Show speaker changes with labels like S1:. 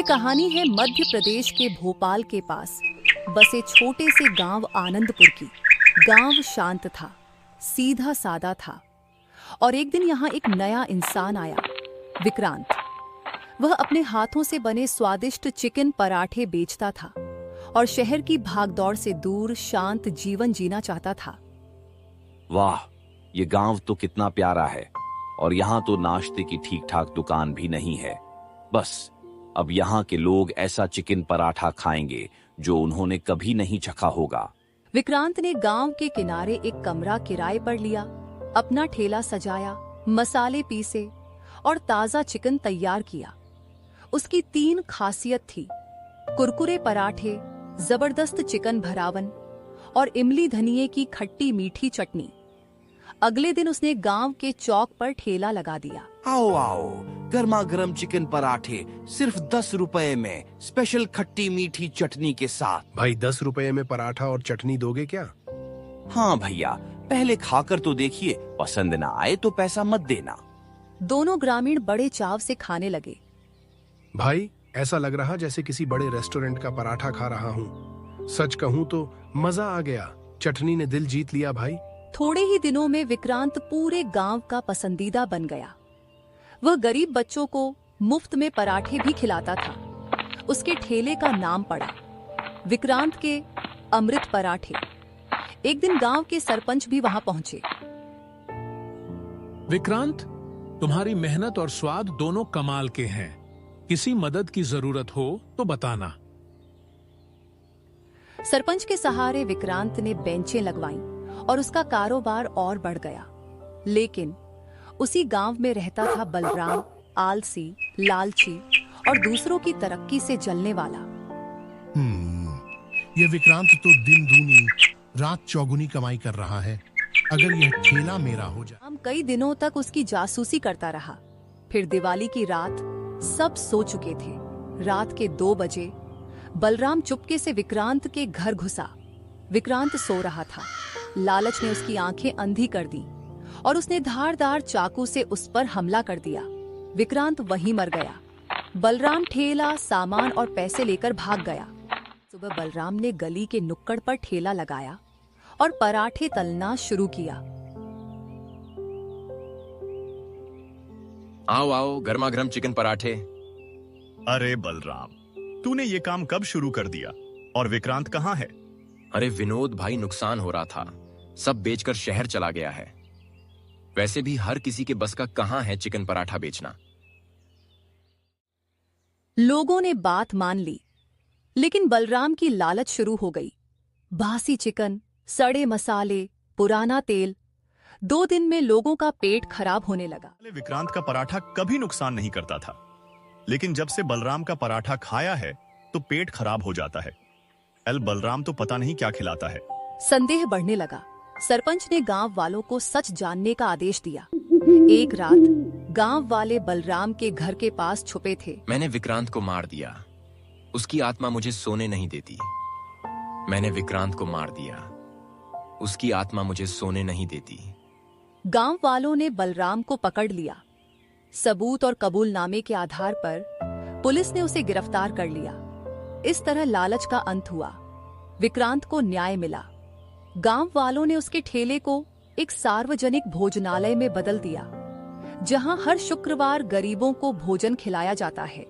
S1: ये कहानी है मध्य प्रदेश के भोपाल के पास बसे छोटे से गांव आनंदपुर की। गांव शांत था, सीधा सादा था और एक दिन यहाँ एक नया इंसान आया, विक्रांत। वह अपने हाथों से बने स्वादिष्ट चिकन पराठे बेचता था और शहर की भागदौड़ से दूर शांत जीवन जीना चाहता था।
S2: वाह, ये गांव तो कितना प्यारा है और यहाँ तो नाश्ते की ठीक ठाक दुकान भी नहीं है। बस अब यहाँ के लोग ऐसा चिकन पराठा खाएंगे जो उन्होंने कभी नहीं चखा होगा।
S1: विक्रांत ने गांव के किनारे एक कमरा किराए पर लिया, अपना ठेला सजाया, मसाले पीसे और ताजा चिकन तैयार किया। उसकी 3 खासियत थी: कुरकुरे पराठे, जबरदस्त चिकन भरावन और इमली धनिये की खट्टी मीठी चटनी। अगले दिन उसने गांव के चौक पर ठेला लगा दिया।
S2: आओ आओ, गर्मा गर्म चिकन पराठे सिर्फ 10 रुपए में, स्पेशल खट्टी मीठी चटनी के साथ।
S3: भाई 10 रुपए में पराठा और चटनी दोगे क्या?
S2: हाँ भैया, पहले खाकर तो देखिए, पसंद ना आए तो पैसा मत देना।
S1: दोनों ग्रामीण बड़े चाव से खाने लगे।
S3: भाई ऐसा लग रहा जैसे किसी बड़े रेस्टोरेंट का पराठा खा रहा हूँ। सच कहूँ तो मजा आ गया, चटनी ने दिल जीत लिया भाई।
S1: थोड़े ही दिनों में विक्रांत पूरे गांव का पसंदीदा बन गया। वह गरीब बच्चों को मुफ्त में पराठे भी खिलाता था। उसके ठेले का नाम पड़ा विक्रांत के अमृत पराठे। एक दिन गांव के सरपंच भी वहां पहुंचे।
S4: विक्रांत, तुम्हारी मेहनत और स्वाद दोनों कमाल के हैं। किसी मदद की जरूरत हो तो बताना।
S1: सरपंच के सहारे विक्रांत ने बेंचें लगवाईं और उसका कारोबार और बढ़ गया। लेकिन उसी गांव में रहता था बलराम, आलसी, लालची और दूसरों की तरक्की से जलने वाला।
S5: ये विक्रांत तो दिन दूनी रात चौगुनी कमाई कर रहा है। अगर यह ठेला मेरा हो जाए।
S1: हम कई दिनों तक उसकी जासूसी करता रहा। फिर दिवाली की रात सब सो चुके थे। रात के 2 बजे बलराम चुपके से विक्रांत के घर घुसा। विक्रांत सो रहा था। लालच ने उसकी आंखें अंधी कर दी और उसने धारदार चाकू से उस पर हमला कर दिया। विक्रांत वहीं मर गया। बलराम ठेला, सामान और पैसे लेकर भाग गया। सुबह बलराम ने गली के नुक्कड़ पर ठेला लगाया और पराठे तलना शुरू किया।
S6: आओ आओ, गर्मा गर्म चिकन पराठे।
S7: अरे बलराम, तूने ये काम कब शुरू कर दिया? और विक्रांत कहाँ है?
S6: अरे विनोद भाई, नुकसान हो रहा था, सब बेचकर शहर चला गया है। वैसे भी हर किसी के बस का कहां है चिकन पराठा बेचना।
S1: लोगों ने बात मान ली, लेकिन बलराम की लालच शुरू हो गई। बासी चिकन, सड़े मसाले, पुराना तेल। 2 दिन में लोगों का पेट खराब होने लगा।
S7: विक्रांत का पराठा कभी नुकसान नहीं करता था, लेकिन जब से बलराम का पराठा खाया है तो पेट खराब हो जाता है। बलराम तो पता नहीं क्या खिलाता है।
S1: संदेह बढ़ने लगा। सरपंच ने गांव वालों को सच जानने का आदेश दिया। एक रात गांव वाले बलराम के घर के पास छुपे थे।
S6: मैंने विक्रांत को मार दिया, उसकी आत्मा मुझे सोने नहीं देती। मैंने विक्रांत को मार दिया, उसकी आत्मा मुझे सोने नहीं देती।
S1: गांव वालों ने बलराम को पकड़ लिया। सबूत और कबूलनामे के आधार पर पुलिस ने उसे गिरफ्तार कर लिया। इस तरह लालच का अंत हुआ। विक्रांत को न्याय मिला। गांव वालों ने उसके ठेले को एक सार्वजनिक भोजनालय में बदल दिया, जहां हर शुक्रवार गरीबों को भोजन खिलाया जाता है।